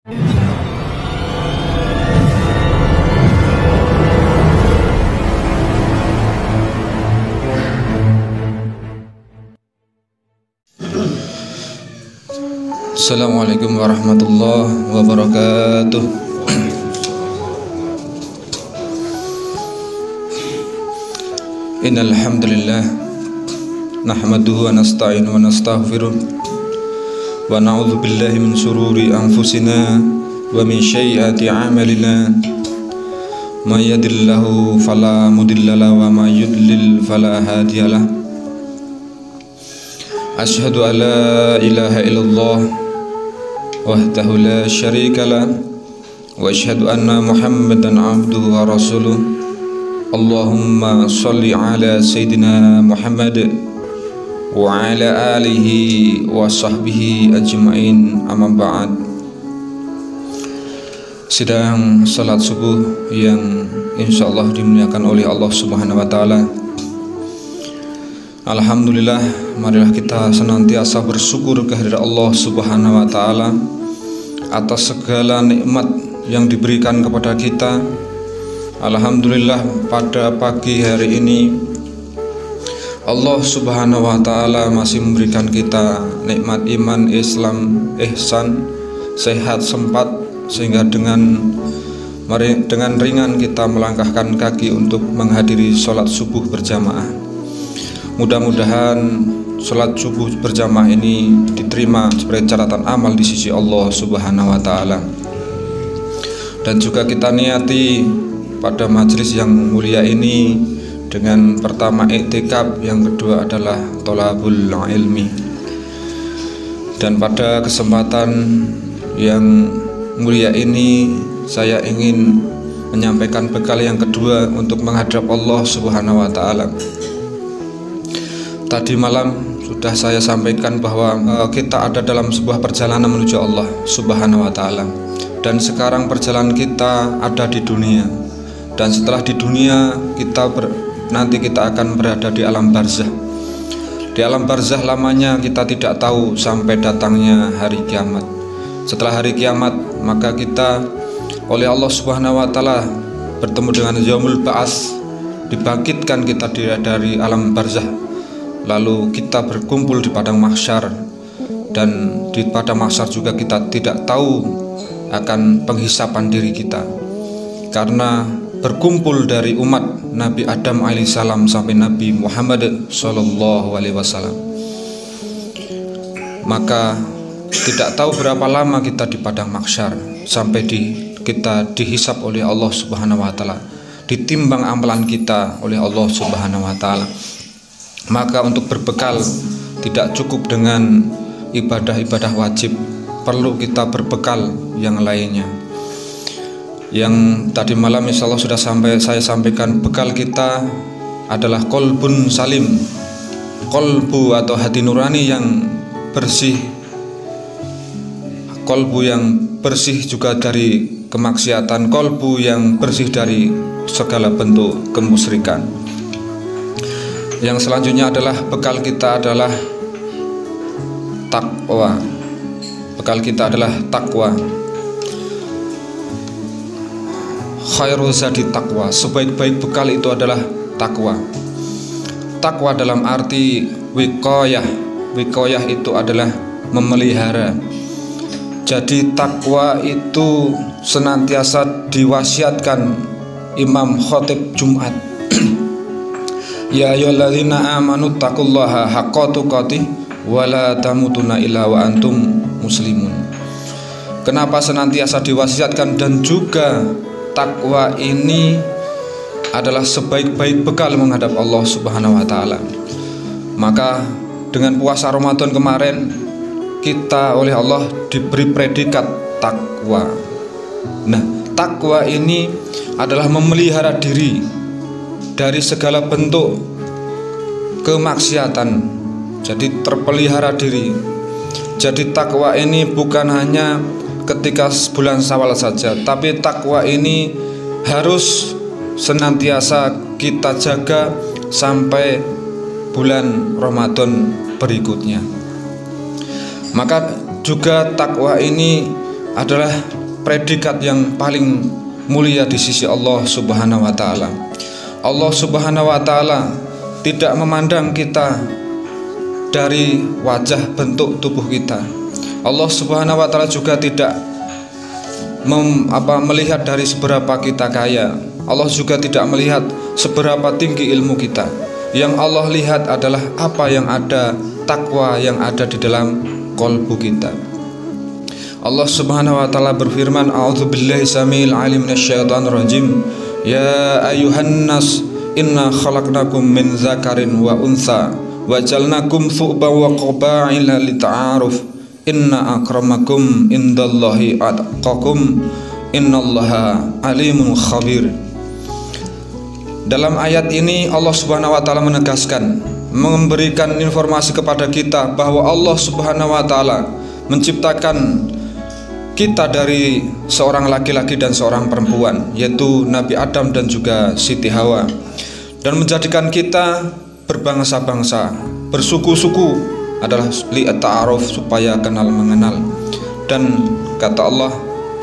Assalamualaikum warahmatullahi wabarakatuh. Innal hamdalillah nahmaduhu wa nasta'inu wa nastaghfiruh wa na'udzu billahi min shururi anfusina wa min sayyiati a'malina. May yahdihillahu fala mudilla lahu wa may yudlil fala hadiyalah. Asyhadu an la ilaha illallah wahdahu la syarika lah wa asyhadu anna Muhammadan abduhu wa rasuluh. Allahumma sholli ala sayyidina Muhammad wa ala alihi wa sahbihi ajma'in, amma ba'd. Sidang salat subuh yang insyaallah dimuliakan oleh Allah Subhanahu wa taala. Alhamdulillah, marilah kita senantiasa bersyukur kehadirat Allah Subhanahu wa taala atas segala nikmat yang diberikan kepada kita. Alhamdulillah, pada pagi hari ini Allah Subhanahu wa taala masih memberikan kita nikmat iman, Islam, ihsan, sehat, sempat, sehingga dengan ringan kita melangkahkan kaki untuk menghadiri sholat subuh berjamaah. Mudah-mudahan sholat subuh berjamaah ini diterima sebagai catatan amal di sisi Allah Subhanahu wa taala. Dan juga kita niati pada majelis yang mulia ini dengan pertama i'tikaf, yang kedua adalah thalabul ilmi. Dan pada kesempatan yang mulia ini saya ingin menyampaikan bekal yang kedua untuk menghadap Allah Subhanahu wa taala. Tadi malam sudah saya sampaikan bahwa kita ada dalam sebuah perjalanan menuju Allah Subhanahu wa taala. Dan sekarang perjalanan kita ada di dunia. Dan setelah di dunia nanti kita akan berada di alam barzah. Di alam barzah lamanya kita tidak tahu sampai datangnya hari kiamat. Setelah hari kiamat, maka kita oleh Allah Subhanahu wa taala bertemu dengan yaumul ba'ats, dibangkitkan kita dari alam barzah. Lalu kita berkumpul di padang mahsyar, dan di padang mahsyar juga kita tidak tahu akan penghisapan diri kita, karena berkumpul dari umat Nabi Adam alaihissalam sampai Nabi Muhammad sallallahu alaihi wasallam. Maka tidak tahu berapa lama kita di padang mahsyar sampai kita dihisap oleh Allah Subhanahu wa taala, ditimbang amalan kita oleh Allah Subhanahu wa taala. Maka untuk berbekal tidak cukup dengan ibadah-ibadah wajib, perlu kita berbekal yang lainnya. Yang tadi malam insyaallah sudah saya sampaikan, bekal kita adalah kolbun salim, kolbu atau hati nurani yang bersih, kolbu yang bersih juga dari kemaksiatan, kolbu yang bersih dari segala bentuk kemusyrikan. Yang selanjutnya adalah bekal kita adalah takwa. Bekal kita adalah takwa. Khairu zadi takwa, sebaik-baik bekal itu adalah takwa. Takwa dalam arti wiqayah. Wiqayah itu adalah memelihara. Jadi takwa itu senantiasa diwasiatkan Imam Khatib Jumat. Ya ayyuhalladzina amanu taqullaha haqqa tuqatih wa la tamutunna illa wa antum muslimun. Kenapa senantiasa diwasiatkan? Dan juga takwa ini adalah sebaik-baik bekal menghadap Allah Subhanahu wa taala. Maka dengan puasa Ramadan kemarin kita oleh Allah diberi predikat takwa. Nah, takwa ini adalah memelihara diri dari segala bentuk kemaksiatan. Jadi terpelihara diri. Jadi takwa ini bukan hanya ketika bulan Syawal saja, tapi takwa ini harus senantiasa kita jaga sampai bulan Ramadan berikutnya. Maka juga takwa ini adalah predikat yang paling mulia di sisi Allah Subhanahu wa taala. Allah Subhanahu wa taala tidak memandang kita dari wajah bentuk tubuh kita. Allah Subhanahu wa taala juga tidak melihat dari seberapa kita kaya. Allah juga tidak melihat seberapa tinggi ilmu kita. Yang Allah lihat adalah apa yang ada, takwa yang ada di dalam qalbu kita. Allah Subhanahu wa taala berfirman, a'udzubillahi samil alim minasyaitonir rajim. Ya ayyuhan nas inna khalaqnakum min dzakarin wa untha wa ja'alnakum syu'ban wa qaba'ila lita'aruf. Inna akramakum indallahi atqakum innallaha alimun khabir. Dalam ayat ini Allah Subhanahu wa taala menegaskan, memberikan informasi kepada kita bahwa Allah Subhanahu wa taala menciptakan kita dari seorang laki-laki dan seorang perempuan, yaitu Nabi Adam dan juga Siti Hawa, dan menjadikan kita berbangsa-bangsa, bersuku-suku adalah li'ata'aruf, supaya kenal mengenal. Dan kata Allah,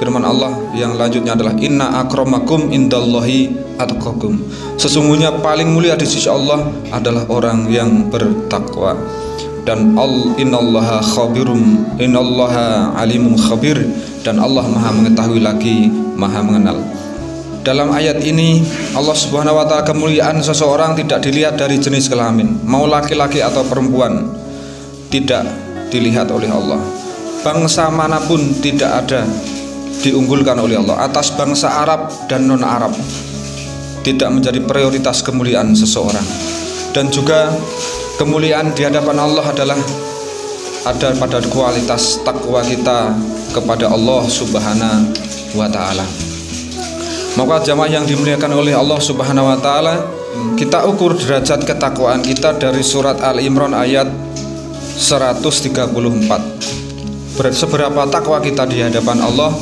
firman Allah yang lanjutnya adalah inna akramakum indallahi atqakum. Sesungguhnya paling mulia di sisi Allah adalah orang yang bertakwa. Dan innallaha khabirum, innallaha alimun khabir, dan Allah maha mengetahui lagi maha mengenal. Dalam ayat ini Allah Subhanahu wa taala, kemuliaan seseorang tidak dilihat dari jenis kelamin, mau laki-laki atau perempuan, tidak dilihat oleh Allah. Bangsa manapun tidak ada diunggulkan oleh Allah atas bangsa Arab dan non-Arab, tidak menjadi prioritas kemuliaan seseorang. Dan juga kemuliaan di hadapan Allah adalah ada pada kualitas takwa kita kepada Allah Subhanahu wa taala. Maka jamaah yang dimuliakan oleh Allah Subhanahu wa taala, kita ukur derajat ketakwaan kita dari surat Al-Imran ayat 134. Seberapa takwa kita di hadapan Allah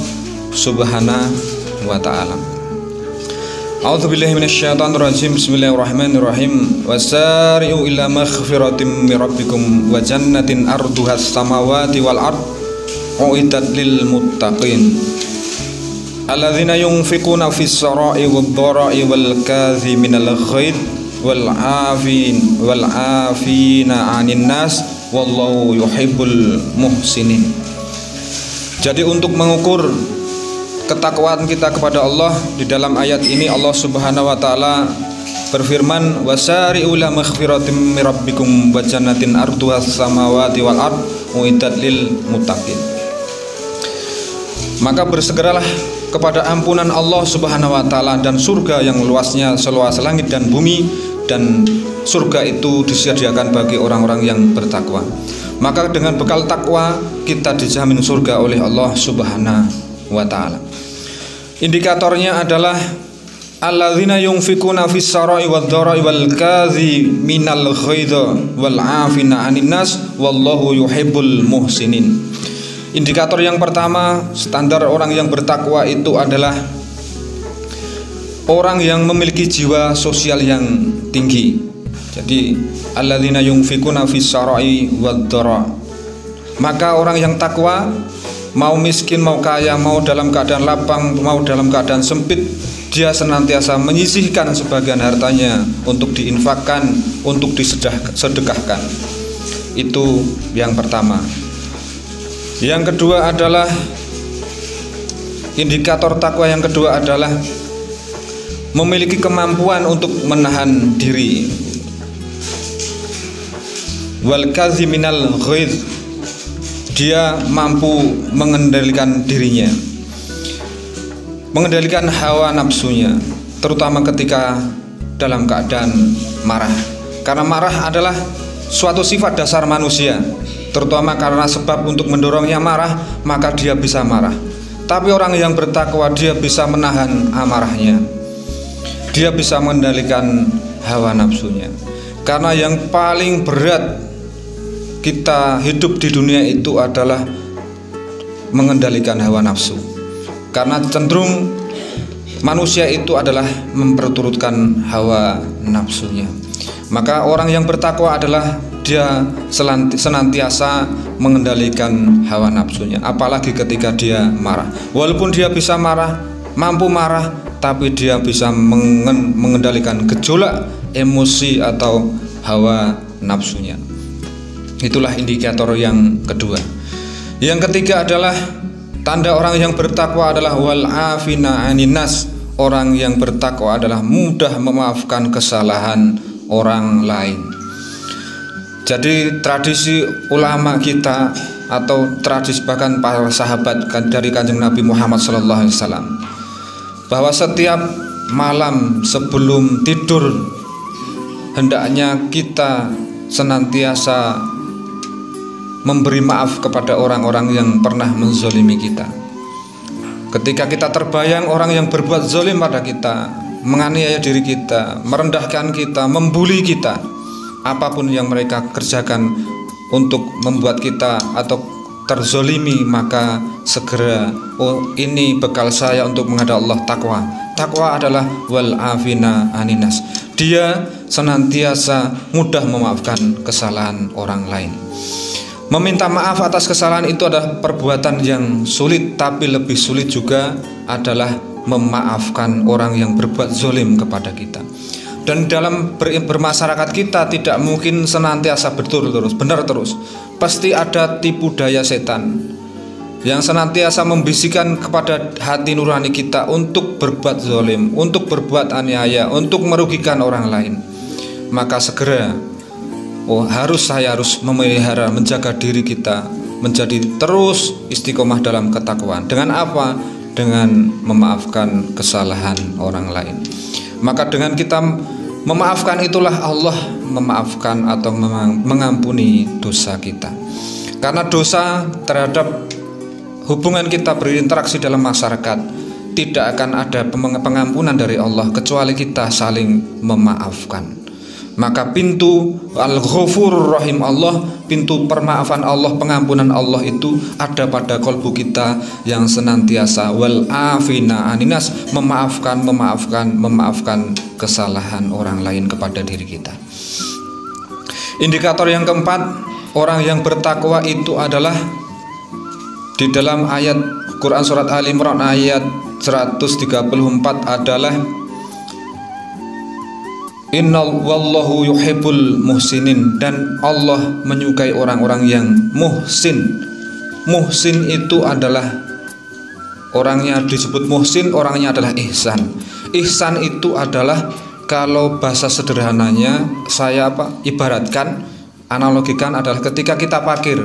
Subhanahu wa taala. A'udzubillahi minasyaitonir rajim. Bismillahirrahmanirrahim. Wasari'u ila maghfiratin mir rabbikum wa jannatin arduhas samawati wal ard uiddat lil muttaqin. Alladzina yunfiquna fis sarai wad dharai wal kadhiminal ghaid wal 'afina 'anil nas wallahu yuhibbul muhsinin. Jadi untuk mengukur ketakwaan kita kepada Allah, di dalam ayat ini Allah Subhanahu wa taala berfirman, wasari'u ila maghfiratin mir rabbikum wa jannatin arduhas samawati wal ard uiddat lil muttaqin. Maka bersegeralah kepada ampunan Allah Subhanahu wa taala dan surga yang luasnya seluas langit dan bumi, dan surga itu disediakan bagi orang-orang yang bertakwa. Maka dengan bekal takwa kita dijamin surga oleh Allah Subhanahu wa taala. Indikatornya adalah alladzina yunfikuna fis sarai wad dharai wal kadhiminal ghaidha wal 'afina 'anil nas wallahu yuhibbul muhsinin. Indikator yang pertama, standar orang yang bertakwa itu adalah orang yang memiliki jiwa sosial yang tinggi. Jadi alladzina yunfikuna fis sarai wad dharai. Maka orang yang takwa, mau miskin, mau kaya, mau dalam keadaan lapang, mau dalam keadaan sempit, dia senantiasa menyisihkan sebagian hartanya untuk diinfakkan, untuk disedekahkan. Itu yang pertama. Yang kedua adalah, indikator takwa yang kedua adalah memiliki kemampuan untuk menahan diri. Wal kadhiminal ghaidh, dia mampu mengendalikan dirinya, mengendalikan hawa nafsunya, terutama ketika dalam keadaan marah. Karena marah adalah suatu sifat dasar manusia, terutama karena sebab untuk mendorongnya marah, maka dia bisa marah. Tapi orang yang bertakwa, dia bisa menahan amarahnya, dia bisa mengendalikan hawa nafsunya. Karena yang paling berat kita hidup di dunia itu adalah mengendalikan hawa nafsu. Karena cenderung manusia itu adalah memperturutkan hawa nafsunya. Maka orang yang bertakwa adalah dia senantiasa mengendalikan hawa nafsunya, apalagi ketika dia marah. Walaupun dia bisa marah, mampu marah, tapi dia bisa mengendalikan gejolak emosi atau hawa nafsunya. Itulah indikator yang kedua. Yang ketiga adalah tanda orang yang bertakwa adalah wal afina aninas. Orang yang bertakwa adalah mudah memaafkan kesalahan orang lain. Jadi tradisi ulama kita atau tradisi bahkan para sahabat dari Kanjeng Nabi Muhammad SAW, bahwa setiap malam sebelum tidur hendaknya kita senantiasa memberi maaf kepada orang-orang yang pernah menzolimi kita. Ketika kita terbayang orang yang berbuat zolim pada kita, menganiaya diri kita, merendahkan kita, membuli kita, apapun yang mereka kerjakan untuk membuat kita atau terzolimi, maka segera, oh ini bekal saya untuk menghadap Allah, takwa. Takwa adalah wal afina aninas. Dia senantiasa mudah memaafkan kesalahan orang lain. Meminta maaf atas kesalahan itu adalah perbuatan yang sulit, tapi lebih sulit juga adalah memaafkan orang yang berbuat zolim kepada kita. Dan dalam bermasyarakat kita tidak mungkin senantiasa betul terus, benar terus. Pasti ada tipu daya setan yang senantiasa membisikkan kepada hati nurani kita untuk berbuat zolim, untuk berbuat aniaya, untuk merugikan orang lain. Maka segera, saya harus memelihara, menjaga diri kita menjadi terus istiqomah dalam ketakwaan. Dengan apa? Dengan memaafkan kesalahan orang lain. Maka dengan kita memaafkan itulah Allah memaafkan atau mengampuni dosa kita. Karena dosa terhadap hubungan kita berinteraksi dalam masyarakat, tidak akan ada pengampunan dari Allah kecuali kita saling memaafkan. Maka pintu Al-Ghafurur Rahim Allah, pintu permaafan Allah, pengampunan Allah itu ada pada kalbu kita yang senantiasa wal afina aninas, memaafkan kesalahan orang lain kepada diri kita. Indikator yang keempat, orang yang bertakwa itu adalah di dalam ayat Quran surat Ali Imran ayat 134 adalah Inna wallahu yuhibbul muhsinin, dan Allah menyukai orang-orang yang muhsin. Muhsin itu adalah orangnya disebut muhsin, orangnya adalah ihsan. Ihsan itu adalah, kalau bahasa sederhananya saya ibaratkan, analogikan adalah ketika kita parkir.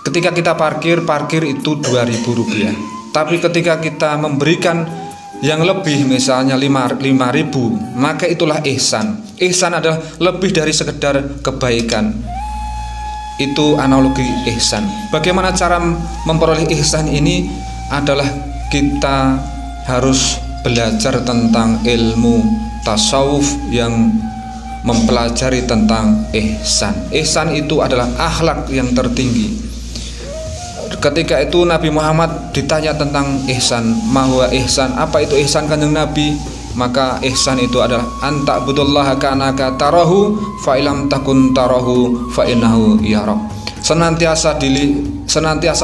Ketika kita parkir itu Rp2.000. Tapi ketika kita memberikan yang lebih, misalnya 5.000, maka itulah ihsan. Ihsan adalah lebih dari sekedar kebaikan. Itu analogi ihsan. Bagaimana cara memperoleh ihsan ini adalah kita harus belajar tentang ilmu tasawuf yang mempelajari tentang ihsan. Ihsan itu adalah akhlak yang tertinggi. Ketika itu Nabi Muhammad ditanya tentang ihsan, mahwa ihsan, apa itu ihsan kanjeng Nabi? Maka ihsan itu adalah anta'budullaha ka'annaka tarahu fa ilam takun tarahu fa innahu yarak. Senantiasa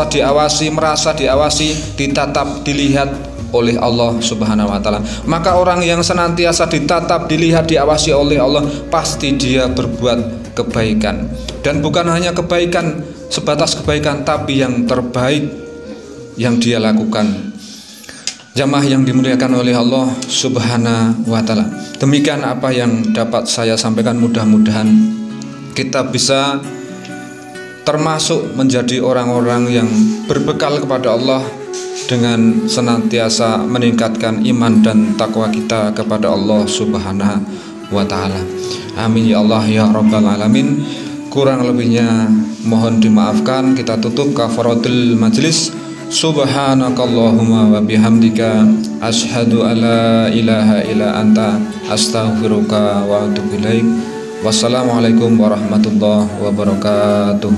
diawasi, merasa diawasi, ditatap, dilihat oleh Allah Subhanahu wa taala. Maka orang yang senantiasa ditatap, dilihat, diawasi oleh Allah, pasti dia berbuat kebaikan. Dan bukan hanya kebaikan, sebatas kebaikan, tapi yang terbaik yang dia lakukan. Jamaah yang dimuliakan oleh Allah Subhanahu wa taala. Demikian apa yang dapat saya sampaikan, mudah-mudahan kita bisa termasuk menjadi orang-orang yang berbekal kepada Allah dengan senantiasa meningkatkan iman dan takwa kita kepada Allah Subhanahu wa taala. Amin ya Allah ya rabbal alamin. Kurang lebihnya mohon dimaafkan. Kita tutup kafaratul majlis. Subhanakallahumma wa bihamdika asyhadu alla ilaha illa anta astaghfiruka wa atubu ilaik. Wassalamualaikum warahmatullahi wabarakatuh.